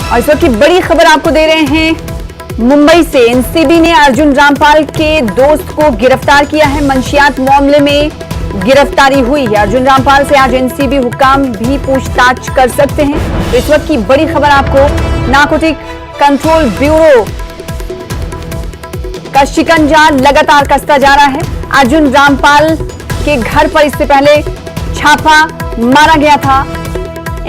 और इस वक्त की बड़ी खबर आपको दे रहे हैं मुंबई से। एनसीबी ने अर्जुन रामपाल के दोस्त को गिरफ्तार किया है। मंशियात मामले में गिरफ्तारी हुई है। अर्जुन रामपाल से आज एनसीबी हुक्काम भी पूछताछ कर सकते हैं। तो इस वक्त की बड़ी खबर आपको, नारकोटिक कंट्रोल ब्यूरो का शिकंजा लगातार कसता जा रहा है। अर्जुन रामपाल के घर पर इससे पहले छापा मारा गया था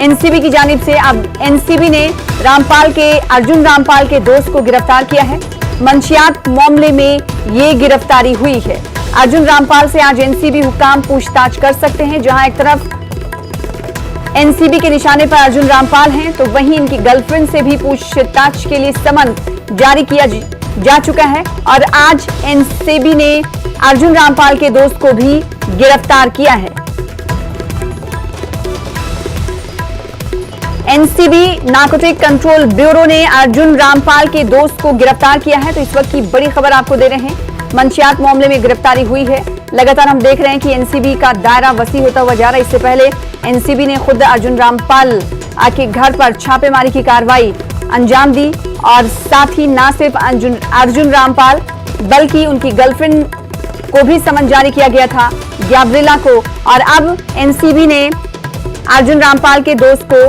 एनसीबी की जानिब से। अब एनसीबी ने अर्जुन रामपाल के दोस्त को गिरफ्तार किया है। मंशियात मामले में ये गिरफ्तारी हुई है। अर्जुन रामपाल से आज एनसीबी हुक्काम पूछताछ कर सकते हैं। जहां एक तरफ एनसीबी के निशाने पर अर्जुन रामपाल हैं, तो वहीं इनकी गर्लफ्रेंड से भी पूछताछ के लिए समन जारी किया जा चुका है। और आज एनसीबी ने अर्जुन रामपाल के दोस्त को भी गिरफ्तार किया है। एनसीबी नारकोटिक कंट्रोल ब्यूरो ने अर्जुन रामपाल के दोस्त को गिरफ्तार किया है। तो इस वक्त की बड़ी खबर आपको दे रहे हैं। मंशियात मामले में गिरफ्तारी हुई है। लगातार हम देख रहे हैं कि एनसीबी का दायरा वसी होता हुआ जा रहा है। इससे पहले एनसीबी ने खुद अर्जुन रामपाल के घर पर छापेमारी की कार्रवाई अंजाम दी और साथ ही न सिर्फ अर्जुन रामपाल बल्कि उनकी गर्लफ्रेंड को भी समन जारी किया गया था, गैब्रिएला को। और अब एनसीबी ने अर्जुन रामपाल के दोस्त को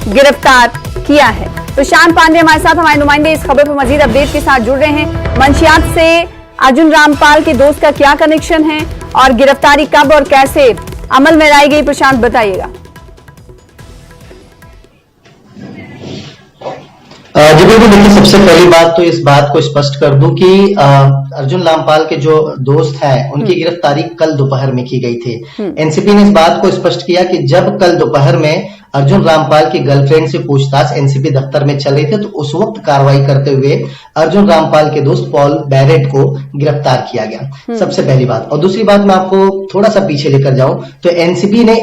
गिरफ्तार किया है। तो शान पांडे हमारे साथ, हमारे नुमाइंदे इस खबर पर मजीद अपडेट के साथ जुड़ रहे हैं। मंशियात से अर्जुन रामपाल के दोस्त का क्या कनेक्शन है और गिरफ्तारी कब और कैसे अमल में लाई गई, प्रशांत बताइएगा। जी बिल्कुल, देखिए सबसे पहली बात तो इस बात को स्पष्ट कर दूं कि अर्जुन रामपाल के जो दोस्त हैं उनकी गिरफ्तारी कल दोपहर में की गई थी। एनसीबी ने इस बात को स्पष्ट किया कि जब कल दोपहर में अर्जुन रामपाल की गर्लफ्रेंड से पूछताछ एनसीबी दफ्तर में चल रही थी, तो उस वक्त कार्रवाई करते हुए अर्जुन रामपाल के दोस्त पॉल बैरेट को गिरफ्तार किया गया। सबसे पहली बात। और दूसरी बात, मैं आपको थोड़ा सा पीछे लेकर जाऊं तो एनसीबी ने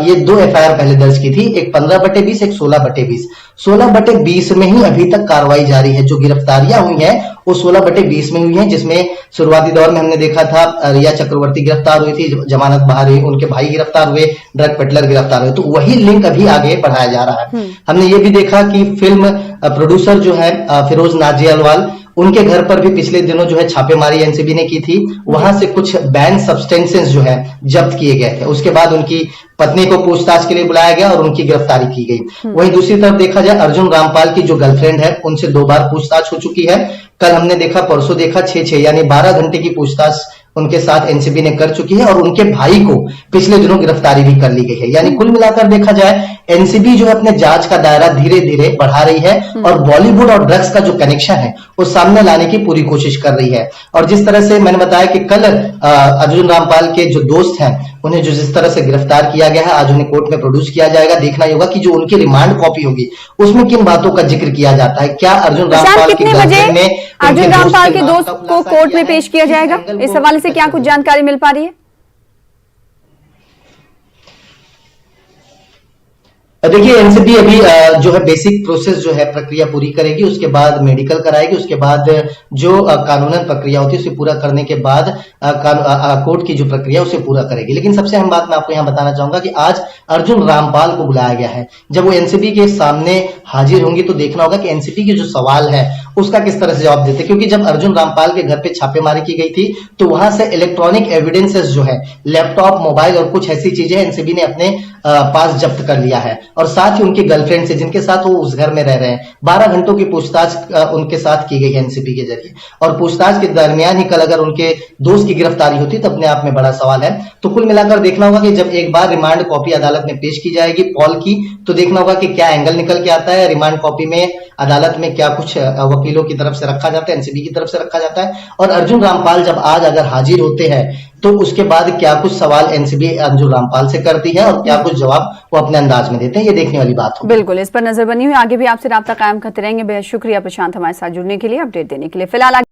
ये 2 एफआईआर पहले दर्ज की थी, एक 15/20, एक 16/20। 16/20 में ही अभी तक कार्रवाई जारी है। जो गिरफ्तारियां हुई हैं वो 16/20 में हुई हैं, जिसमें शुरुआती दौर में हमने देखा था रिया चक्रवर्ती गिरफ्तार हुई थी, जमानत बाहर हुई, उनके भाई गिरफ्तार हुए, ड्रग पेडलर गिरफ्तार हुए। तो वही लिंक अभी आगे बढ़ाया जा रहा है। हमने ये भी देखा कि फिल्म प्रोड्यूसर जो है फिरोज नाजियालवाल, उनके घर पर भी पिछले दिनों जो है छापेमारी एनसीबी ने की थी। वहां से कुछ बैन सब्सटेंसेस जो है जब्त किए गए थे। उसके बाद उनकी पत्नी को पूछताछ के लिए बुलाया गया और उनकी गिरफ्तारी की गई। वहीं दूसरी तरफ देखा जाए, अर्जुन रामपाल की जो गर्लफ्रेंड है उनसे 2 बार पूछताछ हो चुकी है। कल हमने देखा, परसों देखा, 6 यानी 12 घंटे की पूछताछ उनके साथ एनसीबी ने कर चुकी है। और उनके भाई को पिछले दिनों गिरफ्तारी भी कर ली गई है। यानी कुल मिलाकर देखा जाए, एनसीबी जो है अपने जांच का दायरा धीरे धीरे बढ़ा रही है और बॉलीवुड और ड्रग्स का जो कनेक्शन है वो सामने लाने की पूरी कोशिश कर रही है। और जिस तरह से मैंने बताया कि कल अर्जुन रामपाल के जो दोस्त हैं उन्हें जो जिस तरह से गिरफ्तार किया गया है, आज उन्हें कोर्ट में प्रोड्यूस किया जाएगा। देखना होगा कि जो उनकी रिमांड कॉपी होगी उसमें किन बातों का जिक्र किया जाता है। क्या अर्जुन रामपाल की गर्लफ्रेंड ने अर्जुन रामपाल के दोस्त को कोर्ट में पेश किया जाएगा, इस हवाले से क्या कुछ जानकारी मिल पा रही है? देखिए, एनसीबी अभी जो है बेसिक प्रोसेस जो है प्रक्रिया पूरी करेगी, उसके बाद मेडिकल कराएगी, उसके बाद जो कानूनन प्रक्रिया होती है उसे पूरा करने के बाद कोर्ट की जो प्रक्रिया उसे पूरा करेगी। लेकिन सबसे अहम बात मैं आपको यहां बताना चाहूंगा कि आज अर्जुन रामपाल को बुलाया गया है। जब वो एनसीबी के सामने हाजिर होंगी तो देखना होगा कि एनसीबी के जो सवाल है उसका किस तरह से जवाब देते। क्योंकि जब अर्जुन रामपाल के घर पे छापेमारी की गई थी तो वहां से इलेक्ट्रॉनिक एविडेंसेस जो है, लैपटॉप, मोबाइल और कुछ ऐसी चीजें एनसीबी ने अपने पास जब्त कर लिया है। और साथ ही उनकी गर्लफ्रेंड से, जिनके साथ वो उस घर में रह रहे हैं, 12 घंटों की पूछताछ उनके साथ की गई है एनसीबी के जरिए। और पूछताछ के दरमियान ही कल अगर उनके दोस्त की गिरफ्तारी होती तो अपने आप में बड़ा सवाल है। तो कुल मिलाकर देखना होगा कि जब एक बार रिमांड कॉपी अदालत में पेश की जाएगी पॉल की, तो देखना होगा कि क्या एंगल निकल के आता है। रिमांड कॉपी में अदालत में क्या कुछ वकीलों की तरफ से रखा जाता है, एनसीबी की तरफ से रखा जाता है। और अर्जुन रामपाल जब आज अगर हाजिर होते हैं तो उसके बाद क्या कुछ सवाल एनसीबी अर्जुन रामपाल से करती है और क्या कुछ जवाब वो अपने अंदाज में देते हैं, ये देखने वाली बात हो। बिल्कुल, इस पर नजर बनी हुई। आगे भी आपसे राब्ता कायम करते रहेंगे। बेहद शुक्रिया प्रशांत, हमारे साथ जुड़ने के लिए, अपडेट देने के लिए। फिलहाल